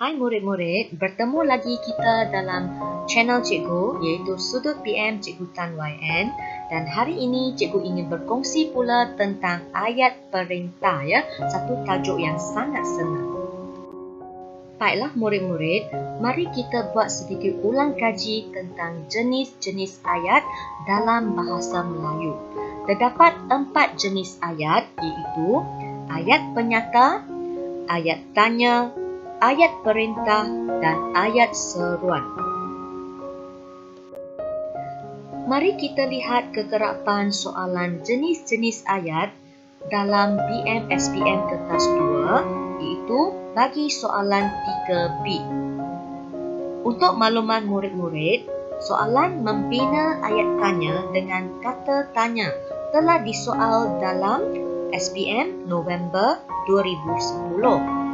Hai murid-murid, bertemu lagi kita dalam channel cikgu iaitu Sudut PM Cikgu Tan YN, dan hari ini cikgu ingin berkongsi pula tentang ayat perintah ya, satu tajuk yang sangat senang. Baiklah murid-murid, mari kita buat sedikit ulang kaji tentang jenis-jenis ayat dalam bahasa Melayu. Terdapat 4 jenis ayat iaitu ayat penyata, ayat tanya, ayat perintah dan ayat seruan. Mari kita lihat kekerapan soalan jenis-jenis ayat dalam BM-SPM kertas 2 iaitu bagi soalan 3B. Untuk makluman murid-murid, soalan membina ayat tanya dengan kata tanya telah disoal dalam SPM November 2010.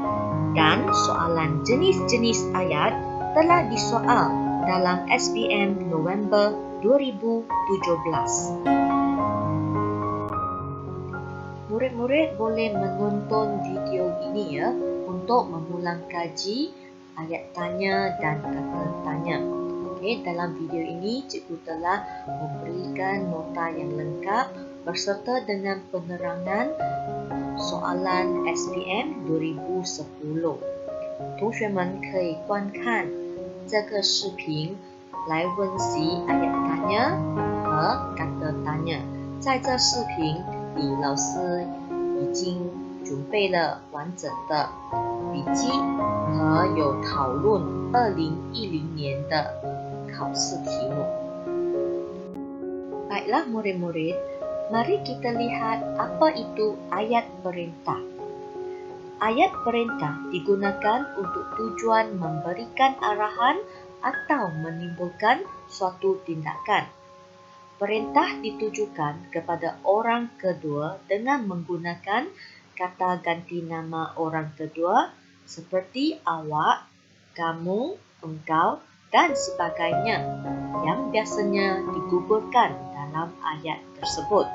Dan soalan jenis-jenis ayat telah disoal dalam SPM November 2017. Murid-murid boleh menonton video ini ya untuk mengulang kaji ayat tanya dan kata tanya. Okey, dalam video ini cikgu telah memberikan nota yang lengkap berserta dengan penerangan soalan SPM 2010。同学们可以观看这个视频来温习 ayat tanya 和 kata tanya。在这视频里，老师已经准备了完整的笔记和有讨论2010年的考试题目。Baiklah murid-murid, mari kita lihat apa itu ayat perintah. Ayat perintah digunakan untuk tujuan memberikan arahan atau menimbulkan suatu tindakan. Perintah ditujukan kepada orang kedua dengan menggunakan kata ganti nama orang kedua seperti awak, kamu, engkau dan sebagainya yang biasanya digugurkan dalam ayat tersebut.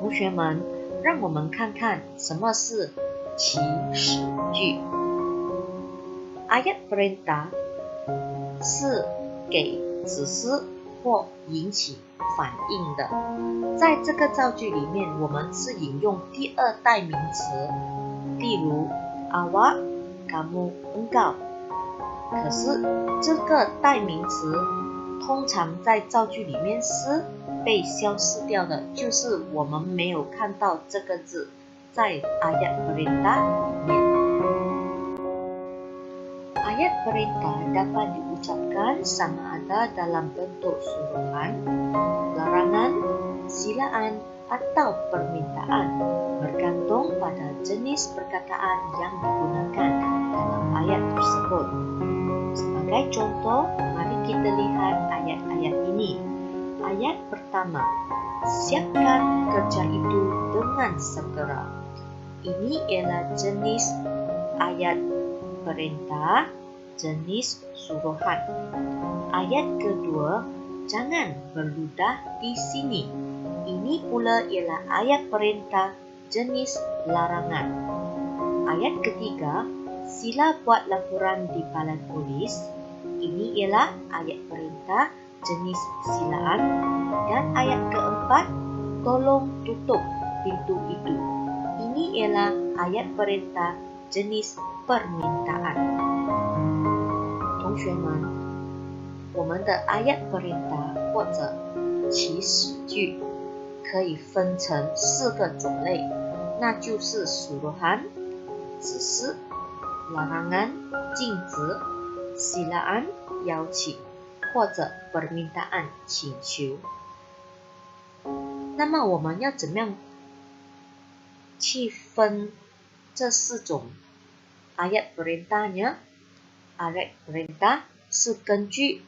同学们，让我们看看什么是祈使句。Ayat perintah 是给指示或引起反应的。在这个造句里面，我们是引用第二代名词，例如 awak, kamu, engkau。可是这个代名词通常在造句里面是被消失掉的，就是我们没有看到这个字在 ayat perintah 里面。Ayat perintah dapat diucapkan sama ada dalam bentuk suruhan, larangan, silaan atau permintaan, bergantung pada jenis perkataan yang digunakan dalam ayat tersebut. Sebagai contoh, mari kita lihat ayat-ayat ini. Ayat pertama, siapkan kerja itu dengan segera. Ini ialah jenis ayat perintah, jenis suruhan. Ayat kedua, jangan berludah di sini. Ini pula ialah ayat perintah, jenis larangan. Ayat ketiga, sila buat laporan di balai polis. Ini ialah ayat perintah, jenis silaan. Dan ayat keempat, tolong tutup pintu itu. Ini ialah ayat perintah, jenis permintaan. 同学们，我们的 ayat perintah 或者祈使句可以分成4个种类，那就是 suruhan 指示、larangan 禁止、silaan 邀请或者 permintaan 请求。那么我们要怎么样去分这4种 ayat perintahnya? Ayat perintah 是根据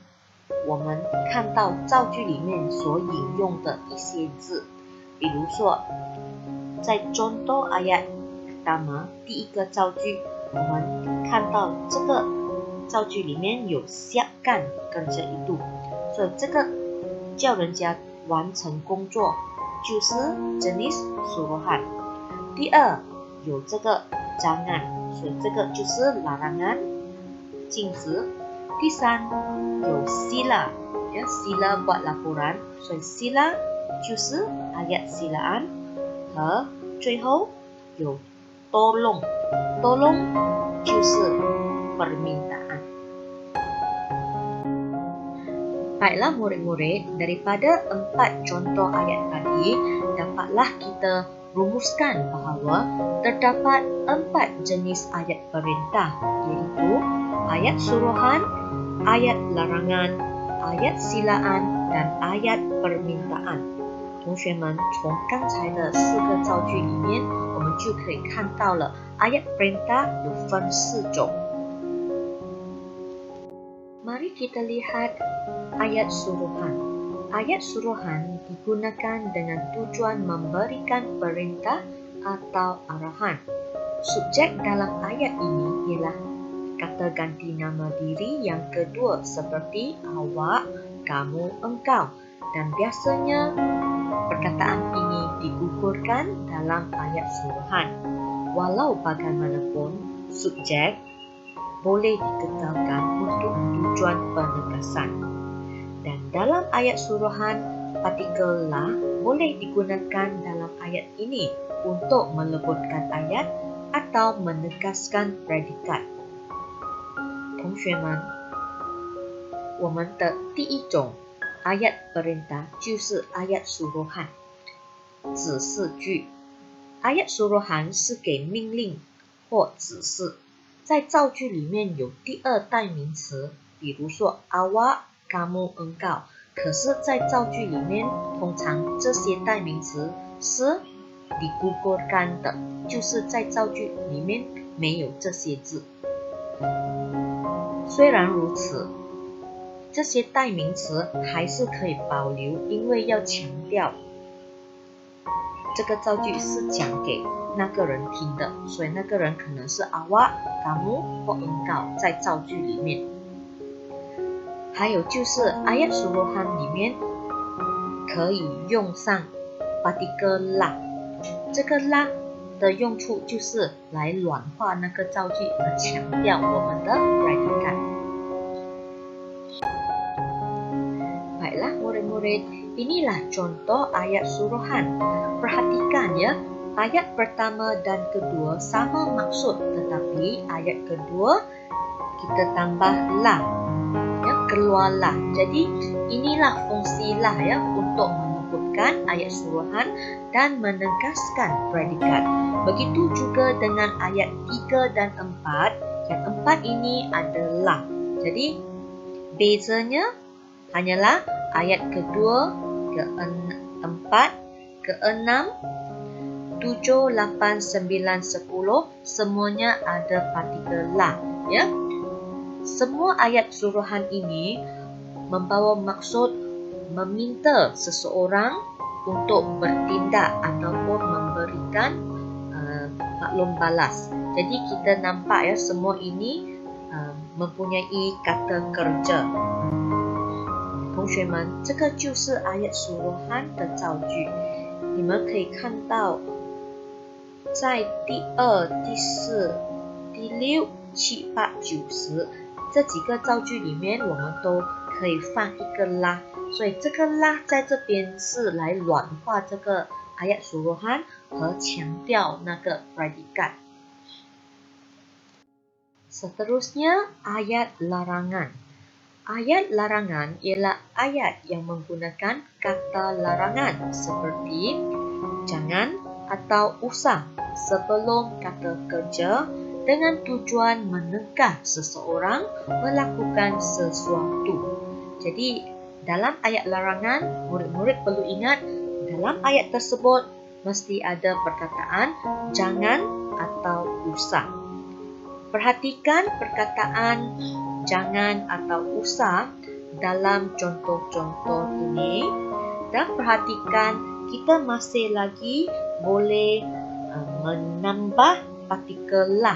我们看到造句里面所引用的一些字，比如说在 contoh ayat pertama 第一个造句，我们看到这个造句里面有 siapkan kerja itu， 所以这个叫人家完成工作就是 jenis suruhan。第二有这个jangan， 所以这个就是 larangan。镜子。第三有 sila， ya sila buat laporan， 所以 sila 就是 ayat silaan， 和最后有 tolong， tolong 就是 permintaan。 Baiklah murid-murid, daripada 4 contoh ayat tadi, dapatlah kita rumuskan bahawa terdapat 4 jenis ayat perintah, iaitu ayat suruhan, ayat larangan, ayat silaan, dan ayat permintaan。 同学们，从刚才的4个造句里面，我们就可以看到了 ayat perintah 有分4种。 Mari kita lihat ayat suruhan. Ayat suruhan digunakan dengan tujuan memberikan perintah atau arahan. Subjek dalam ayat ini ialah kata ganti nama diri yang kedua seperti awak, kamu, engkau. Dan biasanya perkataan ini digugurkan dalam ayat suruhan. Walau bagaimanapun, subjek boleh dikekalkan untuk tujuan penegasan. Dan dalam ayat suruhan, partikel la boleh digunakan dalam ayat ini untuk melebutkan ayat atau menegaskan predikat. 同学们，我们的第一种 ayat perintah 就是 ayat suruhan， 指示句。 ayat suruhan 是给命令或指示。 在造句里面有第二代名词，比如说 awak, kamu, engkau。 可是在造句里面，通常这些代名词是 digugurkan 的，就是在造句里面没有这些字。虽然如此，这些代名词还是可以保留，因为要强调这个造句是讲给那个人听的，所以那个人可能是 awak, kamu 或 engkau 在造句里面。还有就是 ayat suruhan 里面可以用上 partikel la， 这个 la 的用处就是来软化那个造句和强调我们的 predikat。 Baiklah murid-murid, inilah contoh ayat suruhan. Perhatikan ya, ayat pertama dan kedua sama maksud, tetapi ayat kedua kita tambah la, ya, keluarlah. Jadi inilah fungsi la ya untuk menyebutkan ayat suruhan dan menegaskan predikat. Begitu juga dengan ayat 3 dan 4. Yang 4 ini adalah. Jadi bezanya hanyalah ayat kedua, keempat, keenam, 7, 8, 9, 10 semuanya ada partikel la, ya. Semua ayat suruhan ini membawa maksud meminta seseorang untuk bertindak ataupun memberikan maklum balas. Jadi kita nampak ya semua ini mempunyai kata kerja. 同学们，这个就是ayat suruhan 的造句。你们可以看到，在第2、第4、第6、7、8、9、10这几个造句里面，我们都可以放一个拉，所以这个拉在这边是来软化这个 ayat suruhan 和强调那个 predikat。 Seterusnya ayat larangan. Ayat larangan ialah ayat yang menggunakan kata larangan seperti jangan atau usah sebelum kata kerja dengan tujuan mencegah seseorang melakukan sesuatu. Jadi dalam ayat larangan, murid-murid perlu ingat dalam ayat tersebut mesti ada perkataan jangan atau usah. Perhatikan perkataan jangan atau usah dalam contoh-contoh ini dan perhatikan kita masih lagi boleh menambah partikel la.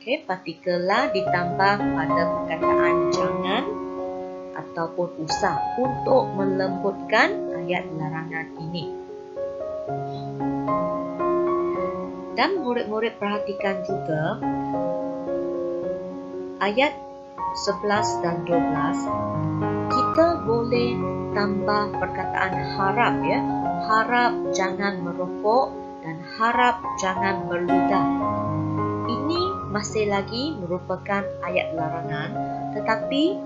Okey, partikel la ditambah pada perkataan jangan ataupun usah untuk melembutkan ayat larangan ini. Dan murid-murid perhatikan juga ayat 11 dan 12, kita boleh tambah perkataan harap ya. Harap jangan merokok dan harap jangan berludah. Ini masih lagi merupakan ayat larangan, tetapi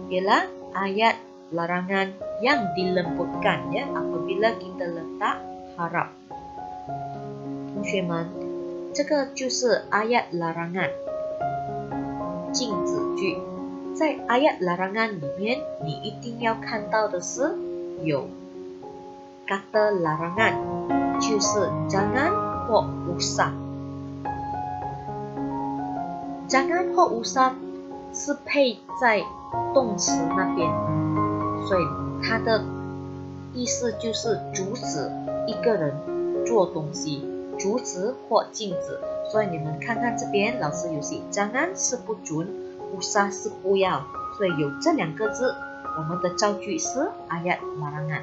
ialah ayat larangan yang dilembutkan ya apabila kita letak harap. 同学们，这个就是ayat larangan 禁止句。在 ayat larangan 里面，你一定要看到的是有 kata larangan， 就是 jangan 或 usah。 jangan 或 usah 是配在动词那边，所以它的意思就是阻止一个人做东西，阻止或禁止。所以你们看看这边，老师有写 jangan 是不准，usah 是不要，所以有这两个字，我们的造句是 ayat larangan。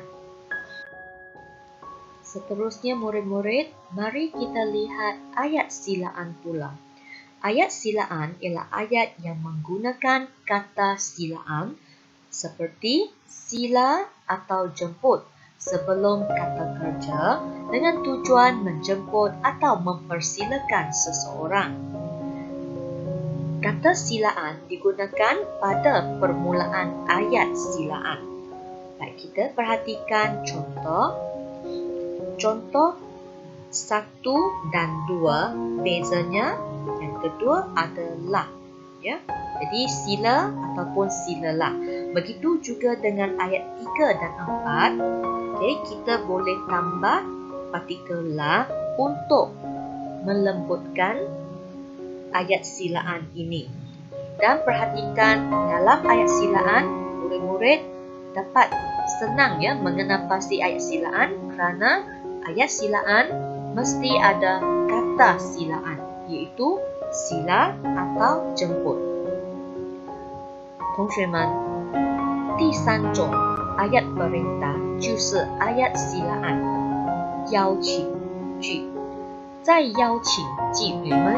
Seterusnya murid-murid, mari kita lihat ayat silaan pula. Ayat silaan ialah ayat yang menggunakan kata silaan seperti sila atau jemput sebelum kata kerja dengan tujuan menjemput atau mempersilakan seseorang. Kata silaan digunakan pada permulaan ayat silaan. Baik, kita perhatikan contoh. Contoh 1 dan 2, bezanya yang kedua adalah ya. Jadi sila ataupun silalah. Begitu juga dengan ayat 3 dan 4. Okay, kita boleh tambah partikel la untuk melembutkan ayat silaan ini. Dan perhatikan dalam ayat silaan, murid-murid dapat senang ya mengenal pasti ayat silaan kerana ayat silaan mesti ada kata silaan, iaitu sila atau jemput. 同学们，第三种 ayat perintah 就是ayat silaan 邀请句。在邀请句里面，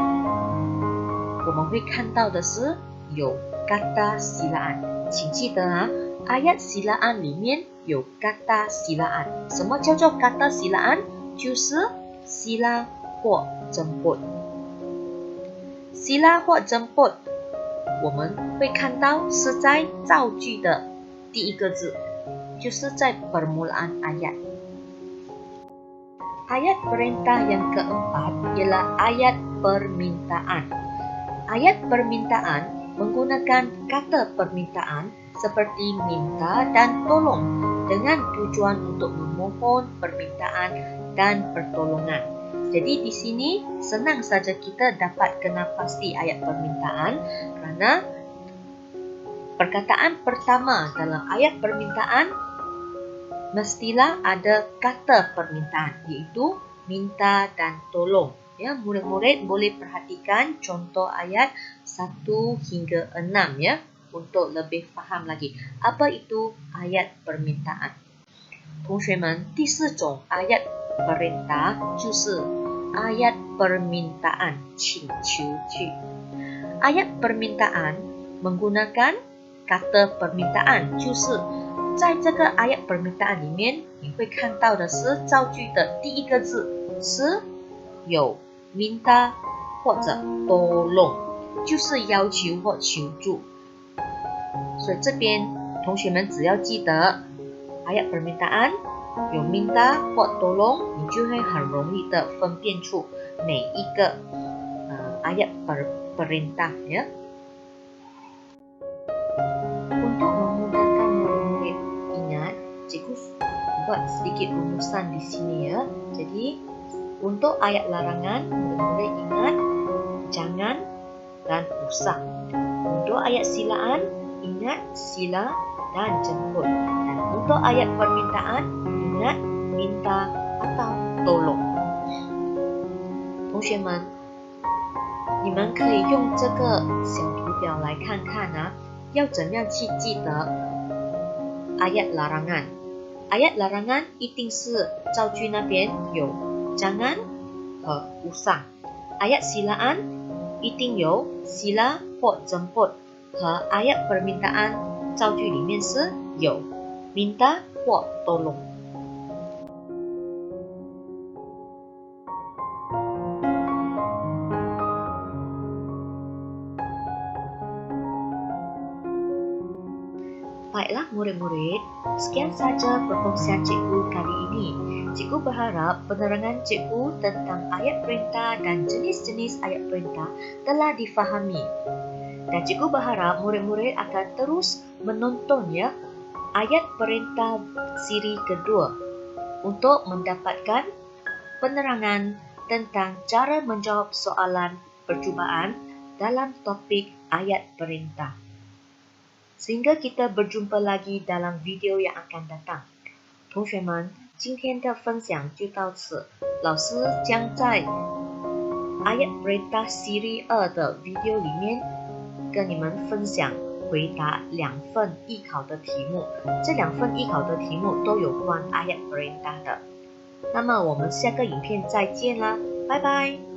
我们会看到的是有 kata silaan。 请记得啊， ayat silaan 里面有 kata silaan。 什么叫做 kata silaan？ 就是sila 或 jemput。 sila 或 jemput 我们会看到是在造句的第一个字，就是在 permulaan ayat。 Ayat perintah yang keempat ialah ayat permintaan. Ayat permintaan menggunakan kata permintaan seperti minta dan tolong dengan tujuan untuk memohon permintaan dan pertolongan. Jadi di sini senang saja kita dapat kenal pasti ayat permintaan kerana perkataan pertama dalam ayat permintaan mestilah ada kata permintaan, iaitu minta dan tolong. Ya, murid-murid boleh perhatikan contoh ayat 1 hingga 6 ya untuk lebih faham lagi apa itu ayat permintaan. 同学们，第四种 ayat perintah 就是ayat permintaan 请求句。 Ayat permintaan menggunakan kata permintaan， 就是在这个 ayat permintaan 里面，你会看到的是造句的第一个字是有 minta 或者 tolong， 就是要求或求助。所以这边同学们只要记得 ayat permintaan 有 minta 或 tolong， 你就会很容易的分辨出每一个ayat perintah ya. Untuk memudahkan murid-murid ingat, cikgu buat sedikit rumusan di sini ya. Jadi untuk ayat larangan, murid-murid ingat jangan dan usah. Untuk ayat silaan, ingat sila dan jemput. Dan untuk ayat permintaan, ingat minta atau tolong. 同学们，你们可以用这个小图表来看看啊，要怎样去记得 ayat larangan。 ayat larangan 一定是造句那边有 jangan 和 usah。 ayat silaan 一定有 sila 或 jemput。和 ayat permintaan 造句里面是有 minta 或 tolong。Baiklah murid-murid, sekian saja perkongsian cikgu kali ini. Cikgu berharap penerangan cikgu tentang ayat perintah dan jenis-jenis ayat perintah telah difahami. Dan cikgu berharap murid-murid akan terus menonton ya ayat perintah siri kedua untuk mendapatkan penerangan tentang cara menjawab soalan percubaan dalam topik ayat perintah. Sehingga kita berjumpa lagi dalam video yang akan datang。同学们，今天的分享就到此。老师将在 ayat perintah siri 2的 video 里面跟你们分享回答2份艺考的题目。这2份艺考的题目都有关 ayat perintah 的。那么我们下个影片再见啦，拜拜。